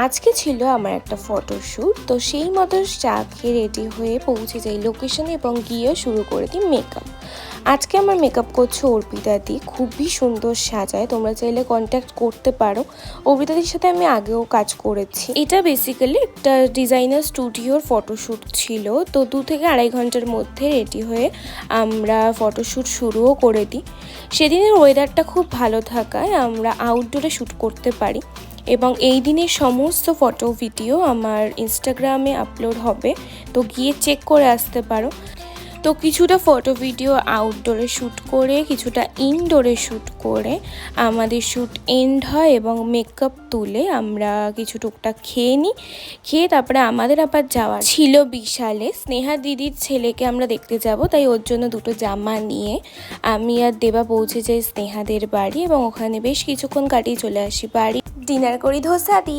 আজকে ছিল আমার একটা ফটোশ্যুট, তো সেই মতো চা খেয়ে রেডি হয়ে পৌঁছে যাই লোকেশনে এবং গিয়ে শুরু করে দিই মেকআপ। আজকে আমার মেকআপ করছে অর্পিতাদি, খুবই সুন্দর সাজায়, তোমরা চাইলে কন্ট্যাক্ট করতে পারো। অর্পিতাদির সাথে আমি আগেও কাজ করেছি। এটা বেসিক্যালি একটা ডিজাইনার স্টুডিওর ফটোশ্যুট ছিল, তো 2 থেকে আড়াই ঘন্টার মধ্যে রেডি হয়ে আমরা ফটোশ্যুট শুরুও করে দিই। সেদিনের ওয়েদারটা খুব ভালো থাকায় আমরা আউটডোরে শ্যুট করতে পারি এবং এই দিনের সমস্ত ফটো ভিডিও আমার ইনস্টাগ্রামে আপলোড হবে, তো গিয়ে চেক করে আসতে পারো। তো কিছুটা ফটো ভিডিও আউটডোরে শ্যুট করে কিছুটা ইনডোরে শ্যুট করে আমাদের শ্যুট এন্ড হয় এবং মেকআপ তুলে আমরা কিছু টুকটাক খেয়ে নিই। খেয়ে তারপরে আমাদের আবার যাওয়া ছিল বিশালে, স্নেহা দিদির ছেলেকে আমরা দেখতে যাব, তাই ওর জন্য দুটো জামা নিয়ে আমি আর দেবা পৌঁছে যাই স্নেহাদের বাড়ি এবং ওখানে বেশ কিছুক্ষণ কাটিয়ে চলে আসি বাড়ি। ডিনার করি ধোসা দিই।